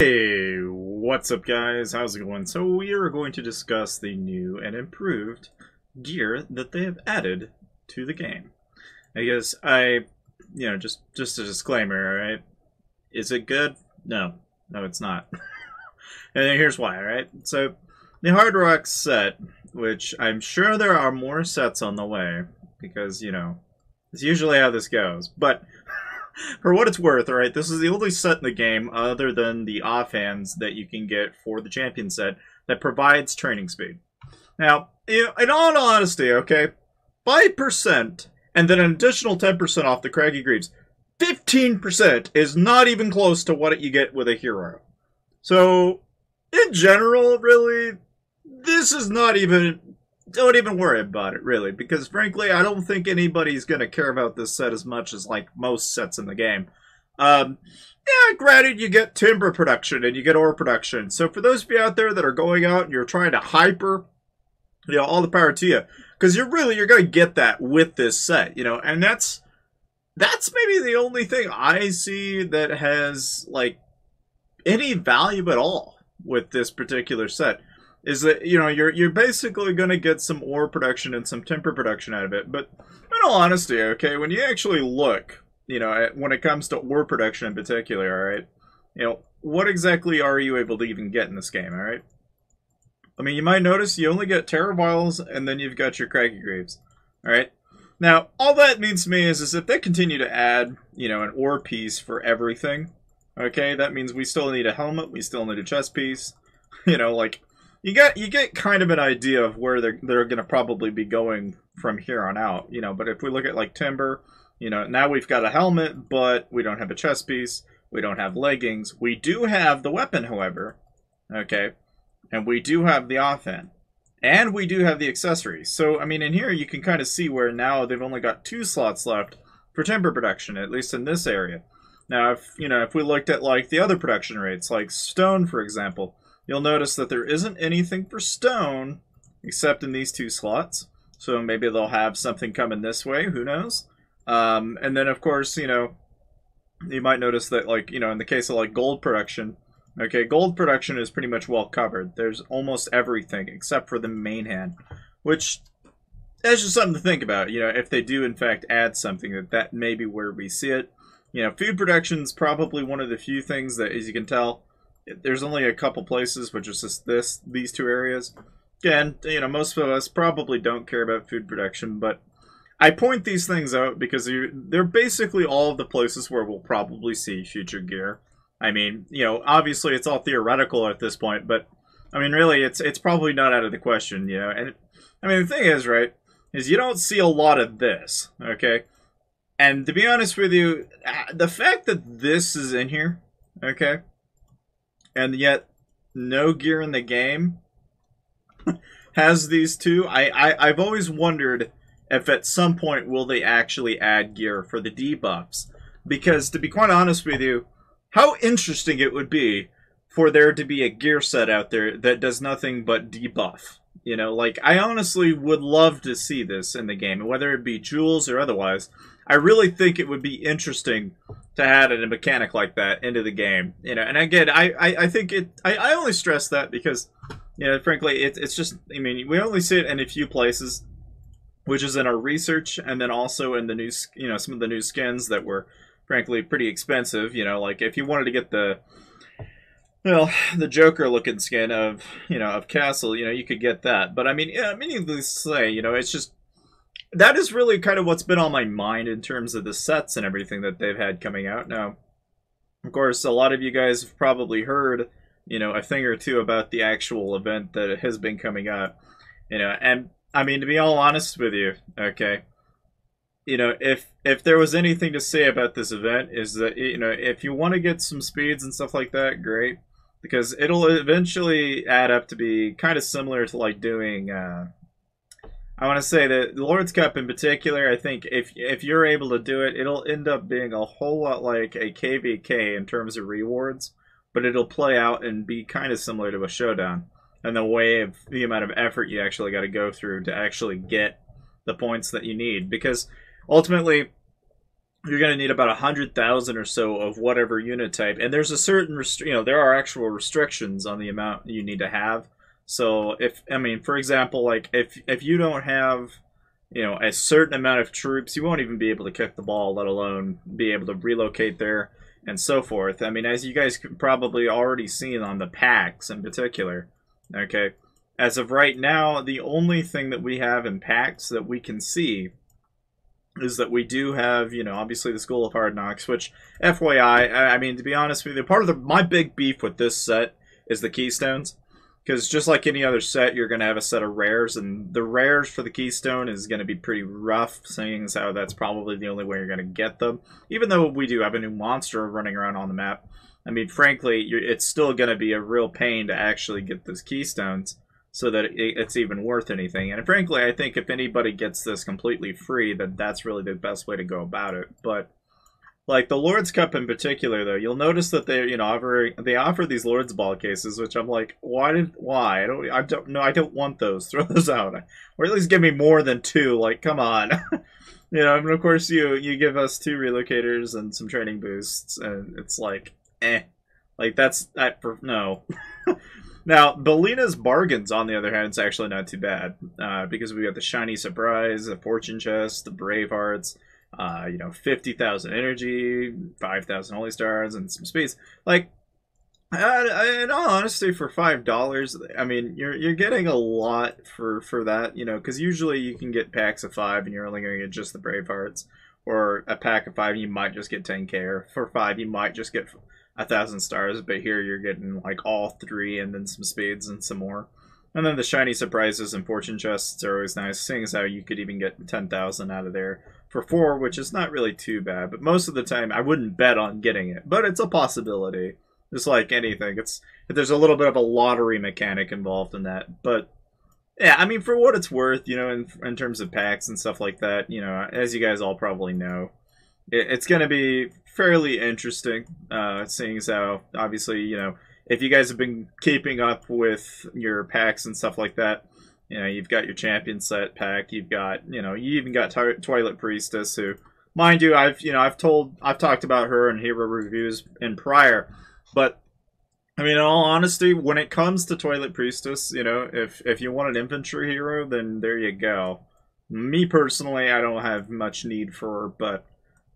Hey, what's up guys? How's it going? So we are going to discuss the new and improved gear that they have added to the game. I guess just a disclaimer, alright? Is it good? No. No, it's not. And here's why, alright? So, the Hard Rock set, which I'm sure there are more sets on the way, because, it's usually how this goes, but for what it's worth, alright, this is the only set in the game, other than the offhands that you can get for the champion set, that provides training speed. Now, in all honesty, okay, 5% and then an additional 10% off the Craggy Greaves, 15% is not even close to what you get with a hero. So, in general, really, this is not even... Don't even worry about it, really, because frankly, I don't think anybody's going to care about this set as much as, like, most sets in the game. Yeah, granted, you get timber production and you get ore production. So for those of you out there that are going out and you're trying to hyper, all the power to you. Because you're going to get that with this set, and that's maybe the only thing I see that has, like, any value at all with this particular set. Is that, you're basically going to get some ore production and some timber production out of it. But in all honesty, okay, when you actually look, at, when it comes to ore production in particular, alright, what exactly are you able to even get in this game, alright? I mean, you might notice you only get Terror Vials, and then you've got your Craggy Graves, alright? Now, all that means to me is if they continue to add, an ore piece for everything, okay, that means we still need a helmet, we still need a chest piece, like... You get kind of an idea of where they're going to probably be going from here on out, but if we look at like timber, now we've got a helmet, but we don't have a chest piece, we don't have leggings. We do have the weapon, however, okay, and we do have the offhand, and we do have the accessories. So, I mean, in here you can kind of see where now they've only got 2 slots left for timber production, at least in this area. Now, if we looked at like the other production rates, like stone, for example, you'll notice that there isn't anything for stone except in these 2 slots. So maybe they'll have something coming this way, who knows? And then, of course, you might notice that, like, in the case of, like, gold production, okay, gold production is pretty much well covered. There's almost everything except for the main hand, which is just something to think about, if they do, in fact, add something, that may be where we see it. Food production is probably one of the few things that, as you can tell, there's only a couple places, which is just these 2 areas. Again, most of us probably don't care about food production, but I point these things out because they're basically all of the places where we'll probably see future gear. I mean, obviously it's all theoretical at this point, but I mean, really, it's probably not out of the question, And I mean, the thing is, right, is you don't see a lot of this, okay? And to be honest with you, the fact that this is in here, okay, and yet no gear in the game has these 2. I've always wondered if at some point will they actually add gear for the debuffs. Because to be quite honest with you, how interesting it would be for there to be a gear set out there that does nothing but debuff. Like, I honestly would love to see this in the game, whether it be jewels or otherwise. I really think it would be interesting to add a mechanic like that into the game, and again, I think I only stress that because, frankly, it's just, I mean, we only see it in a few places, which is in our research, and then also in the new, some of the new skins that were, frankly, pretty expensive, like if you wanted to get the Joker-looking skin of, of Castle, you could get that, but I mean, needless to say, it's just, that is really kind of what's been on my mind in terms of the sets and everything that they've had coming out. Now, of course, a lot of you guys have probably heard, a thing or two about the actual event that has been coming up. And, I mean, to be all honest with you, okay, if there was anything to say about this event is that, if you want to get some speeds and stuff like that, great. Because it'll eventually add up to be kind of similar to, like, doing, I want to say that the Lord's Cup in particular, I think if you're able to do it, it'll end up being a whole lot like a KVK in terms of rewards, but it'll play out and be kind of similar to a showdown, and the way of the amount of effort you actually got to go through to actually get the points that you need. Because ultimately, you're going to need about 100,000 or so of whatever unit type, and there's a certain there are actual restrictions on the amount you need to have. So if, I mean, for example, like if you don't have, a certain amount of troops, you won't even be able to kick the ball, let alone be able to relocate there and so forth. I mean, as you guys could probably already seen on the packs in particular, okay, as of right now, the only thing that we have in packs that we can see is that we do have, obviously the School of Hard Knocks, which, FYI, I mean, to be honest with you, part of my big beef with this set is the Keystones. Because just like any other set, you're going to have a set of rares, and the rares for the Keystone is going to be pretty rough, seeing as how that's probably the only way you're going to get them. Even though we do have a new monster running around on the map, I mean, frankly, it's still going to be a real pain to actually get those Keystones so that it's even worth anything. And frankly, I think if anybody gets this completely free, then that's really the best way to go about it. But like the Lord's Cup in particular, though, you'll notice that they, they offer these Lord's Ball cases, which I'm like, why? I don't know. I don't want those. Throw those out, or at least give me more than 2. Like, come on, And of course, you give us 2 relocators and some training boosts, and it's like, like no. Now, Belina's Bargains, on the other hand, is actually not too bad, because we got the Shiny Surprise, the Fortune Chest, the Brave Hearts, 50,000 energy, 5,000 Holy Stars, and some space. Like, in all honesty, for $5, I mean, you're getting a lot for that, because usually you can get packs of 5 and you're only going to get just the Brave Hearts, or a pack of 5 you might just get 10k, or for 5 you might just get 1,000 stars, but here you're getting like all 3 and then some spades and some more. And then the shiny surprises and fortune chests are always nice, seeing as how you could even get 10,000 out of there for 4, which is not really too bad. But most of the time, I wouldn't bet on getting it, but it's a possibility. Just like anything, there's a little bit of a lottery mechanic involved in that. But yeah, I mean, for what it's worth, in terms of packs and stuff like that, as you guys all probably know, it's going to be fairly interesting, seeing as how, obviously, if you guys have been keeping up with your packs and stuff like that, you've got your champion set pack, you've got, you even got Twilight Priestess, who, mind you, I've talked about her in hero reviews in prior, but I mean, in all honesty, when it comes to Twilight Priestess, if you want an infantry hero, then there you go. Me personally, I don't have much need for her, but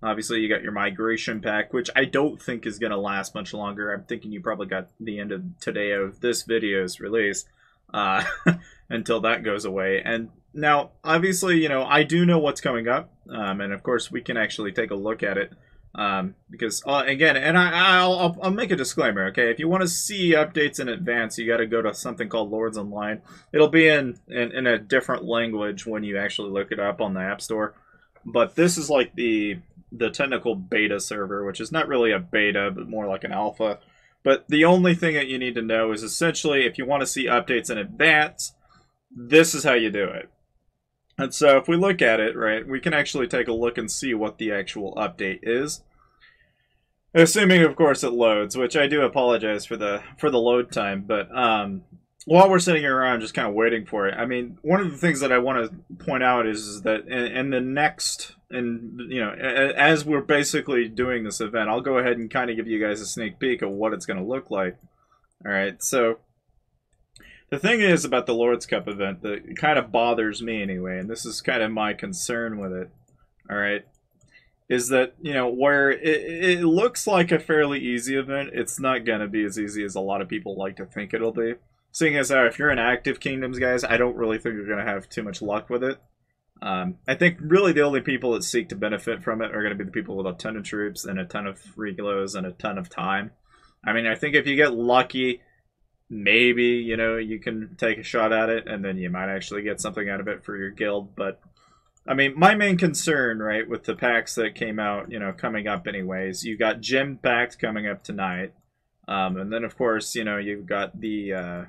obviously, you got your migration pack, which I don't think is going to last much longer. I'm thinking you probably got the end of today of this video's release until that goes away. And now, obviously, I do know what's coming up, and of course, we can actually take a look at it. Because again, and I'll make a disclaimer, okay? If you want to see updates in advance, you got to go to something called Lords Online. It'll be in a different language when you actually look it up on the App Store. But this is like the technical beta server, which is not really a beta, but more like an alpha. But the only thing that you need to know is essentially, if you want to see updates in advance, this is how you do it. And so if we look at it, right, we can actually take a look and see what the actual update is. Assuming, of course, it loads, which I do apologize for the load time, but while we're sitting around just kind of waiting for it, I mean, one of the things that I want to point out is that in the next, as we're basically doing this event, I'll go ahead and kind of give you guys a sneak peek of what it's going to look like. All right, so the thing is about the Lord's Cup event that kind of bothers me anyway, and this is kind of my concern with it, all right, is that, where it looks like a fairly easy event, it's not going to be as easy as a lot of people like to think it'll be. Seeing as how if you're in active kingdoms, guys, I don't really think you're going to have too much luck with it. I think really the only people that seek to benefit from it are going to be the people with a ton of troops and a ton of regalos and a ton of time. I mean, I think if you get lucky, maybe, you can take a shot at it, and then you might actually get something out of it for your guild. But, I mean, my main concern, right, with the packs that came out, coming up anyways, you got Gem Pact coming up tonight. And then, of course, you've got the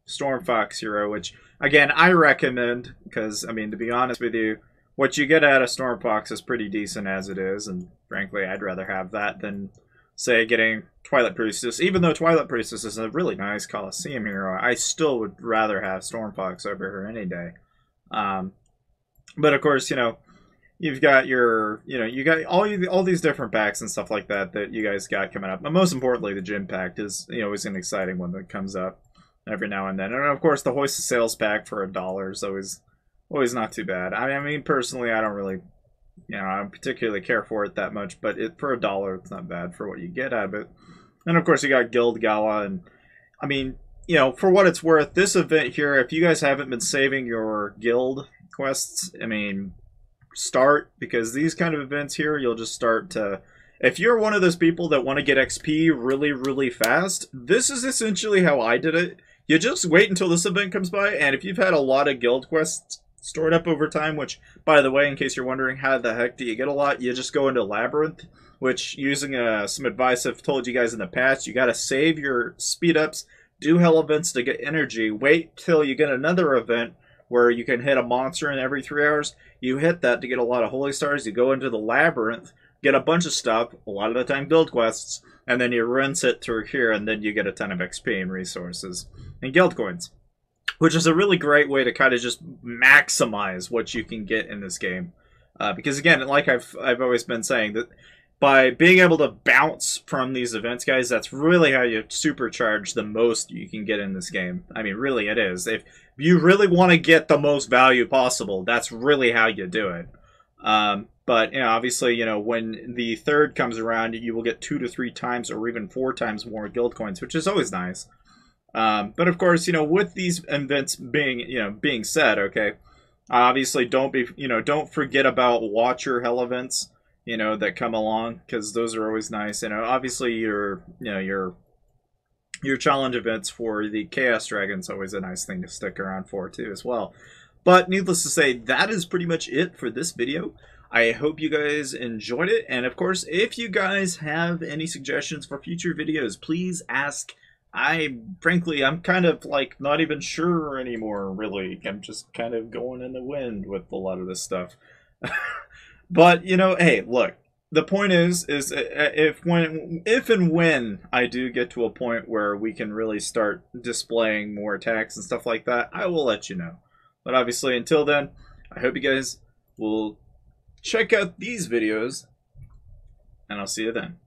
Stormfox hero, which, again, I recommend, because, I mean, to be honest with you, what you get out of Stormfox is pretty decent as it is, and frankly, I'd rather have that than, say, getting Twilight Priestess. Even though Twilight Priestess is a really nice Colosseum hero, I still would rather have Stormfox over her any day. But, of course, you've got your, you got all these different packs and stuff like that that you guys got coming up. But most importantly, the gym pack is, always an exciting one that comes up every now and then. And of course, the Hoist of Sales pack for $1 is always not too bad. I mean, personally, I don't really, I don't particularly care for it that much, but for $1, it's not bad for what you get out of it. And of course, you got Guild Gala, and I mean, for what it's worth, this event here, if you guys haven't been saving your guild quests, I mean, start, because these kind of events here, you'll just start to, if you're one of those people that want to get XP really, really fast, this is essentially how I did it. You just wait until this event comes by, and if you've had a lot of guild quests stored up over time, which, by the way, in case you're wondering how the heck do you get a lot, you just go into Labyrinth, which, using some advice I've told you guys in the past, you got to save your speed ups, do hell events to get energy, wait till you get another event where you can hit a monster in every 3 hours. You hit that to get a lot of holy stars. You go into the Labyrinth, get a bunch of stuff, a lot of the time guild quests, and then you rinse it through here, and then you get a ton of XP and resources and guild coins, which is a really great way to kind of just maximize what you can get in this game. Because again, like I've always been saying, that by being able to bounce from these events, guys, that's really how you supercharge the most you can get in this game. I mean, really, it is. If you really want to get the most value possible, that's really how you do it. But, obviously, when the third comes around, you will get 2 to 3 times or even 4 times more guild coins, which is always nice. But, of course, with these events being said, okay, obviously don't forget about Watcher Hell events, that come along, because those are always nice. Obviously your challenge events for the Chaos Dragon's always a nice thing to stick around for too as well. But needless to say, that is pretty much it for this video. I hope you guys enjoyed it, and of course, if you guys have any suggestions for future videos, please ask. Frankly, I'm kind of like not even sure anymore, really. I'm just kind of going in the wind with a lot of this stuff. But, hey, look, the point is if and when I do get to a point where we can really start displaying more attacks and stuff like that, I will let you know. But obviously, until then, I hope you guys will check out these videos, and I'll see you then.